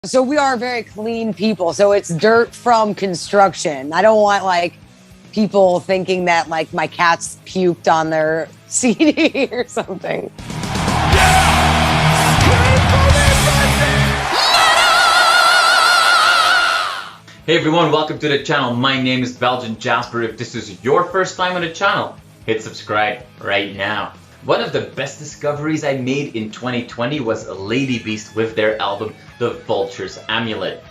So we are very clean people. So it's dirt from construction. I don't want like people thinking that like my cats puked on their CD or something. Hey everyone, welcome to the channel. My name is Belgian Jasper. If this is your first time on the channel, hit subscribe right now. One of the best discoveries I made in 2020 was Lady Beast with their album, The Vulture's Amulet.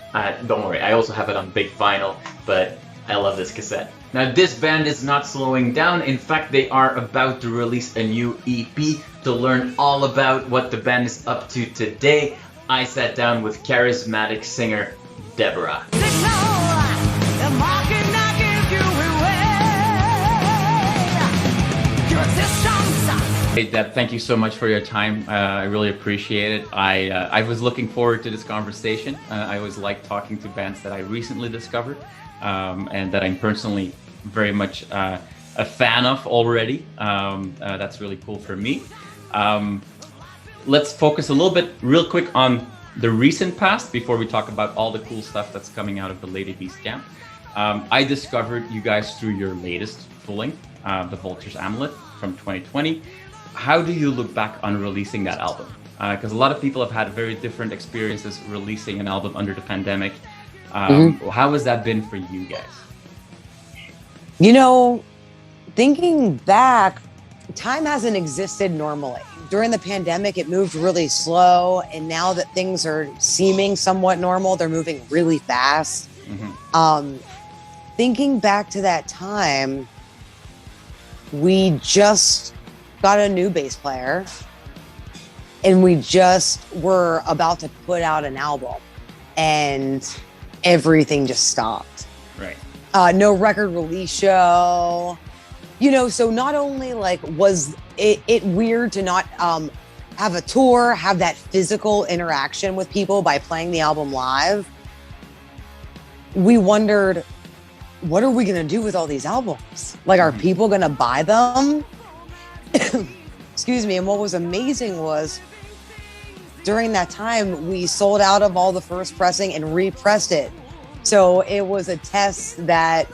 Don't worry, I also have it on big vinyl, but I love this cassette. Now this band is not slowing down. In fact, they are about to release a new EP. To learn all about what the band is up to today, I sat down with charismatic singer Deborah. Hey Deb, thank you so much for your time. I really appreciate it. I was looking forward to this conversation. I always like talking to bands that I recently discovered and that I'm personally very much a fan of already. That's really cool for me. Let's focus a little bit real quick on the recent past before we talk about all the cool stuff that's coming out of the Lady Beast camp. I discovered you guys through your latest full-length, The Vulture's Amulet from 2020. How do you look back on releasing that album? Because a lot of people have had very different experiences releasing an album under the pandemic. How has that been for you guys? You know, thinking back, time hasn't existed normally. During the pandemic, it moved really slow. And now that things are seeming somewhat normal, they're moving really fast. Thinking back to that time, we just got a new bass player and we just were about to put out an album and everything just stopped. Right. No record release show, you know, so not only like was it weird to not have a tour, have that physical interaction with people by playing the album live, we wondered, what are we going to do with all these albums? Like, are people going to buy them? Excuse me. And what was amazing was during that time, we sold out of all the first pressing and repressed it. So it was a test that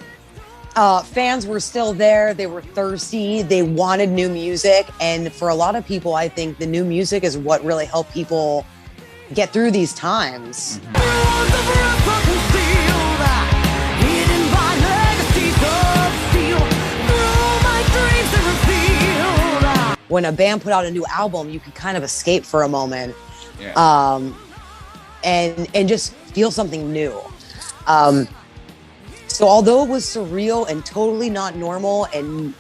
fans were still there. They were thirsty. They wanted new music. And for a lot of people, I think the new music is what really helped people get through these times. When a band put out a new album, you could kind of escape for a moment, and just feel something new. So although it was surreal and totally not normal and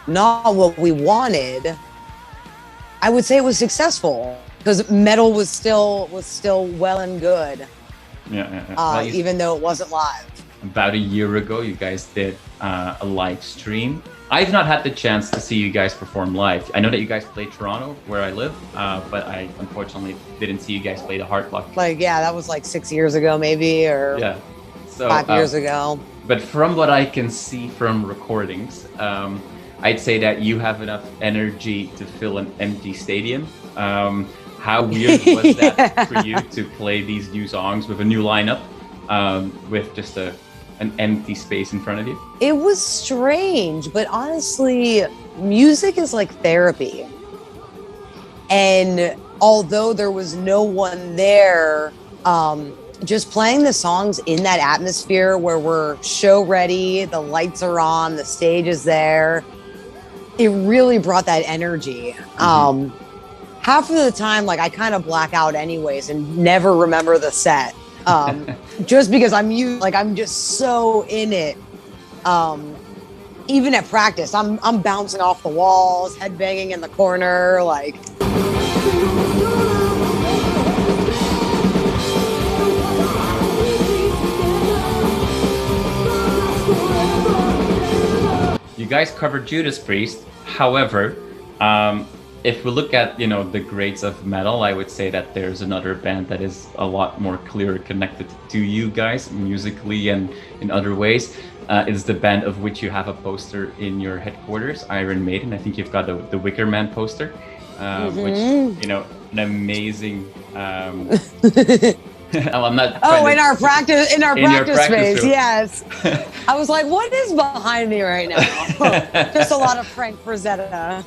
not what we wanted, I would say it was successful because metal was still well and good. Well, even though it wasn't live. About a year ago, you guys did a live stream. I've not had the chance to see you guys perform live. I know that you guys play Toronto, where I live, but I unfortunately didn't see you guys play the Heart Lock. Like, yeah, that was like 6 years ago, maybe, or 5 years ago. But from what I can see from recordings, I'd say that you have enough energy to fill an empty stadium. How weird was that for you to play these new songs with a new lineup, with just an empty space in front of you? It was strange, but honestly, music is like therapy. And although there was no one there, just playing the songs in that atmosphere where we're show ready, the lights are on, the stage is there, it really brought that energy. Half of the time, like I kind of black out anyways and never remember the set. Just because I'm just so in it. Even at practice, I'm bouncing off the walls, headbanging in the corner, like. You guys covered Judas Priest. However, if we look at, the greats of metal, I would say that there's another band that is a lot more clearly connected to you guys musically and in other ways. It's the band of which you have a poster in your headquarters, Iron Maiden. I think you've got the Wicker Man poster, which, an amazing Oh, I'm not. Oh, in our practice space, room. yes. I was like, what is behind me right now? Just a lot of Frank Frazetta.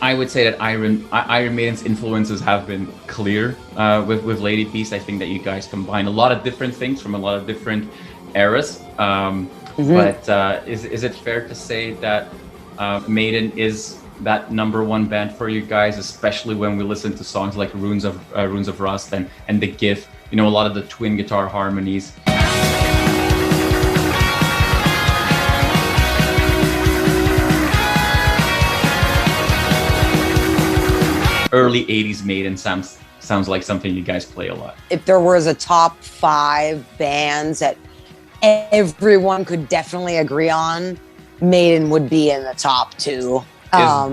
I would say that Iron Maiden's influences have been clear with Lady Beast. I think that you guys combine a lot of different things from a lot of different eras. But is it fair to say that Maiden is that #1 band for you guys, especially when we listen to songs like Runes of Rust and The Gift? You know, a lot of the twin guitar harmonies. Early 80s Maiden sounds like something you guys play a lot. If there was a top 5 bands that everyone could definitely agree on, Maiden would be in the top 2.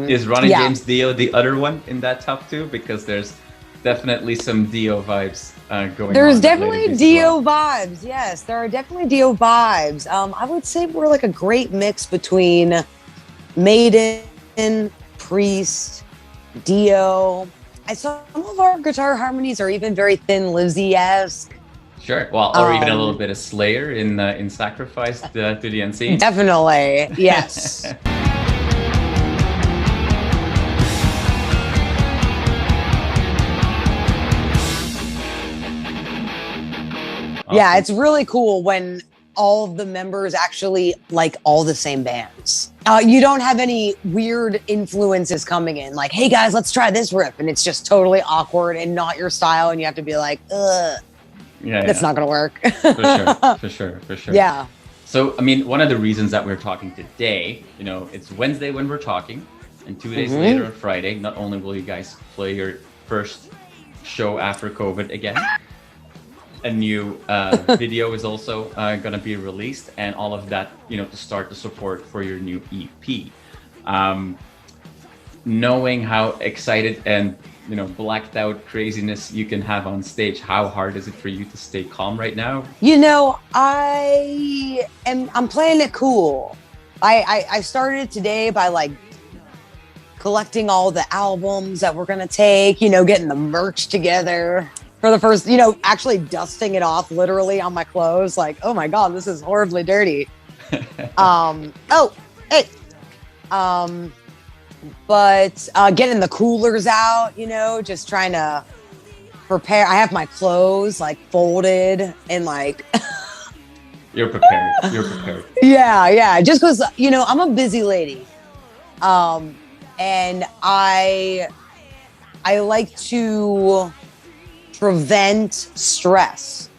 Is Ronnie James Dio the other one in that top 2? Because there's definitely some Dio vibes going on. There's definitely Dio vibes. Yes, there are definitely Dio vibes. I would say we're like a great mix between Maiden, Priest, Dio. Some of our guitar harmonies are even very Thin Lizzy-esque. Sure. Well, or even a little bit of Slayer in Sacrifice to the Unseen. Definitely. Yes. Awesome. Yeah, it's really cool when all of the members actually like all the same bands. You don't have any weird influences coming in, like, hey guys, let's try this riff, and it's just totally awkward and not your style, and you have to be like, ugh, that's not gonna work. For sure. Yeah. So, I mean, one of the reasons that we're talking today, you know, it's Wednesday when we're talking, and 2 days later on Friday, not only will you guys play your first show after COVID again, a new video is also going to be released, and all of that, you know, to start the support for your new EP. Knowing how excited and, you know, blacked out craziness you can have on stage, how hard is it for you to stay calm right now? You know, I'm playing it cool. I started today by like collecting all the albums that we're going to take, you know, getting the merch together. For the first, you know, actually dusting it off literally on my clothes, like, oh my God, this is horribly dirty. But getting the coolers out, you know, just trying to prepare. I have my clothes like folded and like. You're prepared. Yeah. Just because, you know, I'm a busy lady. And I like to prevent stress.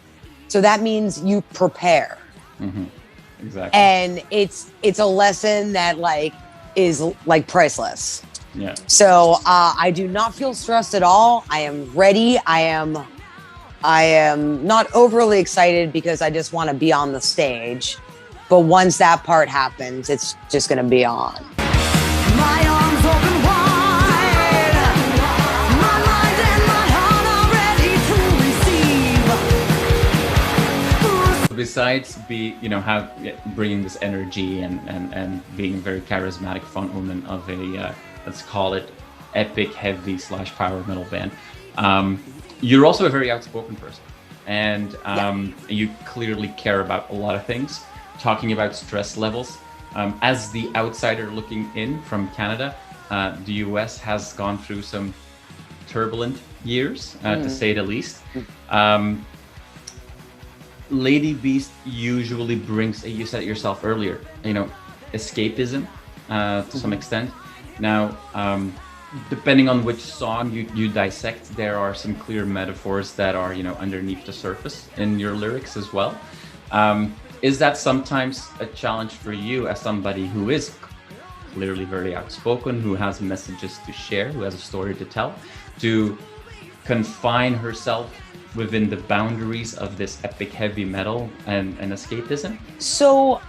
So that means you prepare. Exactly. And it's a lesson that like is like priceless. Yeah. So I do not feel stressed at all. I am ready. I am not overly excited because I just want to be on the stage. But once that part happens, it's just going to be on. My arms open wide. Besides bringing this energy and being a very charismatic front woman of a let's call it epic heavy / power metal band, you're also a very outspoken person, and you clearly care about a lot of things. Talking about stress levels, as the outsider looking in from Canada, the US has gone through some turbulent years, to say the least. Lady Beast usually brings, you said it yourself earlier, you know, escapism to some extent. Now, depending on which song you dissect, there are some clear metaphors that are, you know, underneath the surface in your lyrics as well. Is that sometimes a challenge for you as somebody who is clearly very outspoken, who has messages to share, who has a story to tell, to confine herself within the boundaries of this epic heavy metal and escapism? So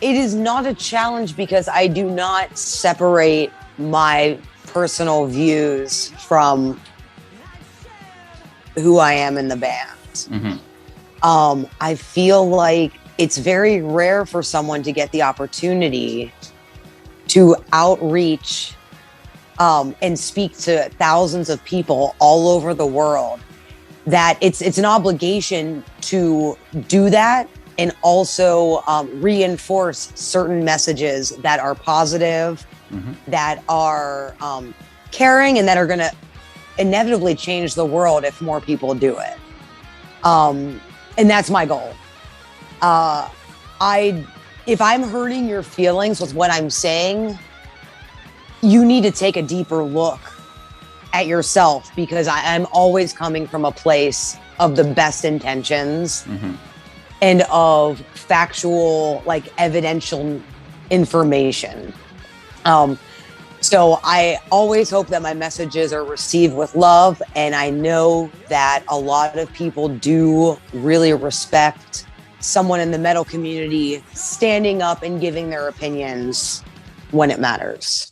it is not a challenge because I do not separate my personal views from who I am in the band. I feel like it's very rare for someone to get the opportunity to outreach and speak to thousands of people all over the world, that it's an obligation to do that and also reinforce certain messages that are positive, that are caring, and that are going to inevitably change the world if more people do it. And that's my goal. If I'm hurting your feelings with what I'm saying, you need to take a deeper look at yourself, because I'm always coming from a place of the best intentions and of factual, like evidential information. So I always hope that my messages are received with love. And I know that a lot of people do really respect someone in the metal community standing up and giving their opinions when it matters.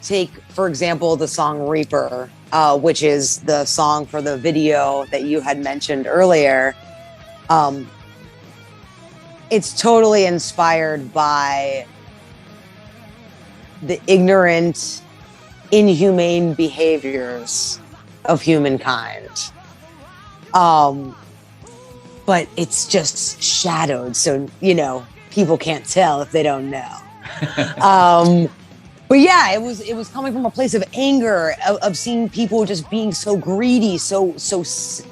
Take, for example, the song Reaper, which is the song for the video that you had mentioned earlier. It's totally inspired by the ignorant, inhumane behaviors of humankind. But it's just shadowed, so, people can't tell if they don't know. But yeah, it was coming from a place of anger, of seeing people just being so greedy, so selfish,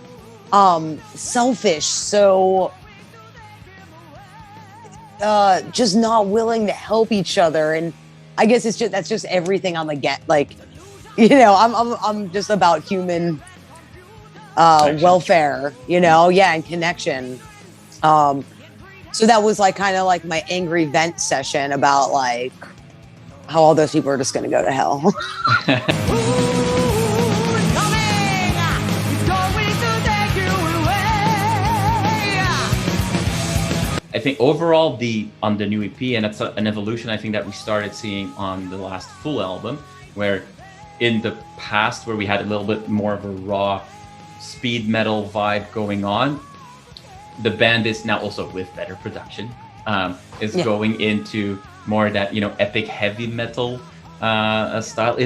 so just not willing to help each other. And I guess that's just everything on the I'm just about human welfare, and connection. So that was kind of like my angry vent session about how all those people are just going to go to hell. I think overall on the new EP, and it's an evolution I think that we started seeing on the last full album, where in the past where we had a little bit more of a raw speed metal vibe going on, the band is now also with better production, going into more that, epic heavy metal style.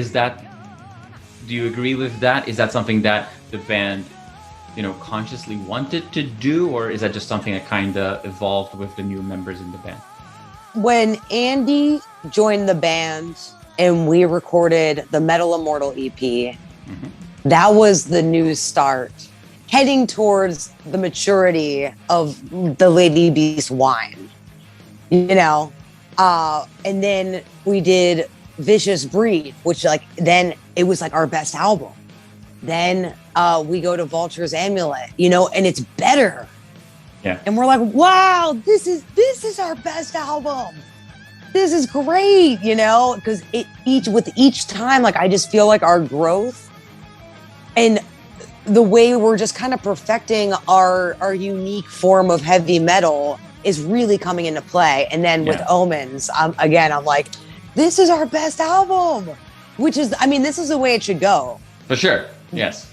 Do you agree with that? Is that something that the band, consciously wanted to do, or is that just something that kind of evolved with the new members in the band? When Andy joined the band and we recorded the Metal Immortal EP, that was the new start, heading towards the maturity of the Lady Beast wine, and then we did Vicious Breed, which then it was our best album. Then we go to Vulture's Amulet, and it's better. Yeah. And we're like, wow, this is our best album. This is great, because each time, I just feel our growth and the way we're just kind of perfecting our unique form of heavy metal is really coming into play. And then with Omens, I'm like, this is our best album, which is, this is the way it should go. For sure. Yes.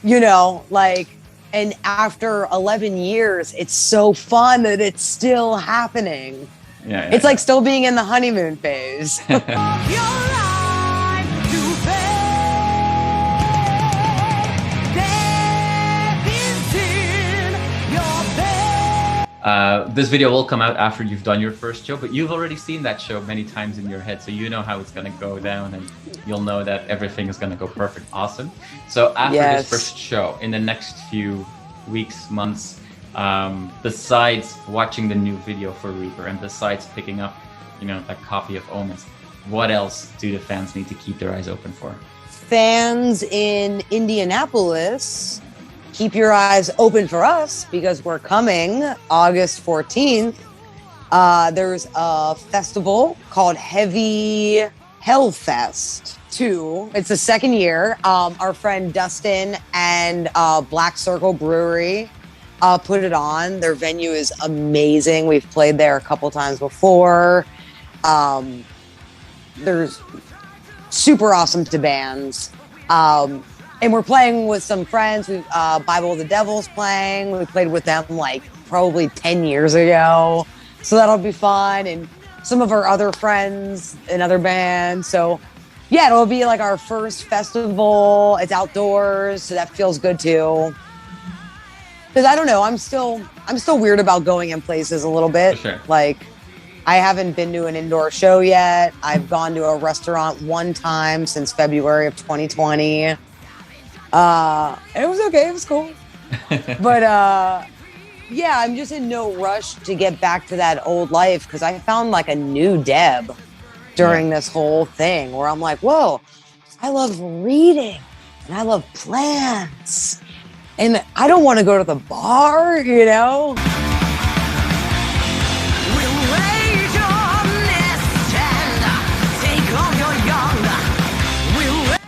And after 11 years, it's so fun that it's still happening. Yeah. It's still being in the honeymoon phase. This video will come out after you've done your first show, but you've already seen that show many times in your head, so you know how it's going to go down, and you'll know that everything is going to go perfect. Awesome. So after this first show, in the next few weeks, months, besides watching the new video for Reaper and besides picking up, that copy of Omens, what else do the fans need to keep their eyes open for? Fans in Indianapolis, keep your eyes open for us, because we're coming August 14th. There's a festival called Heavy Hellfest 2. It's the second year. Our friend Dustin and Black Circle Brewery put it on. Their venue is amazing. We've played there a couple times before. There's super awesome bands. and we're playing with some friends. We Bible of the Devil's playing. We played with them like probably 10 years ago, so that'll be fun. And some of our other friends in other bands. So yeah, it'll be like our first festival. It's outdoors, so that feels good too. Because I don't know, I'm still weird about going in places a little bit. For sure. Like, I haven't been to an indoor show yet. I've gone to a restaurant one time since February of 2020. It was okay. It was cool. But yeah, I'm just in no rush to get back to that old life because I found like a new Deb during this whole thing where I'm like, whoa, I love reading and I love plants and I don't want to go to the bar, you know?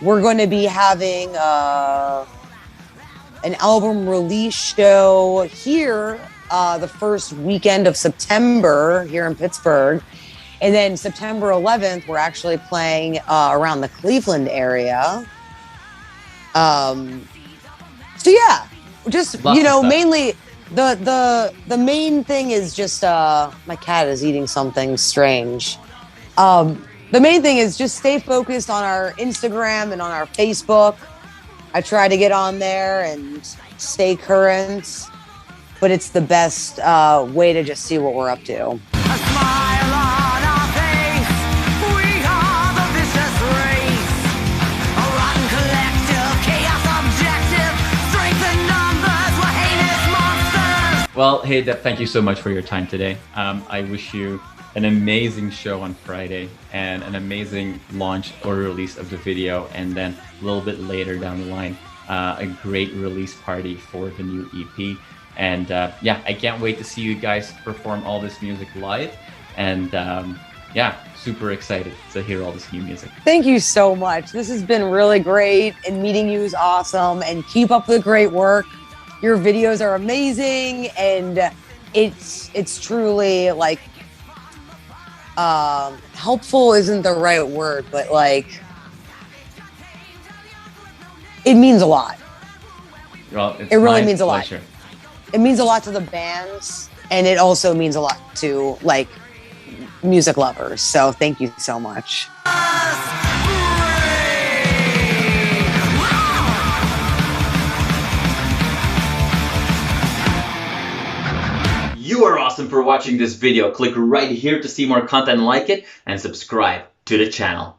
We're going to be having an album release show here the first weekend of September here in Pittsburgh. And then September 11th, we're actually playing around the Cleveland area. So yeah, just, you know, mainly the main thing is just my cat is eating something strange. The main thing is just stay focused on our Instagram and on our Facebook. I try to get on there and stay current, but it's the best way to just see what we're up to. A smile on our face. We are the vicious race. A rotten collective, chaos objective. Strength in numbers, we're heinous monsters. Well, hey, Deb, thank you so much for your time today. I wish you an amazing show on Friday and an amazing launch or release of the video, and then a little bit later down the line, a great release party for the new EP. And yeah, I can't wait to see you guys perform all this music live. And yeah, super excited to hear all this new music. Thank you so much. This has been really great, and meeting you is awesome. And keep up the great work. Your videos are amazing, and it's truly like helpful isn't the right word, but like it means a lot. Well, it really means a lot. It means a lot to the bands, and it also means a lot to like music lovers. So thank you so much. You are awesome for watching this video. Click right here to see more content like it and subscribe to the channel.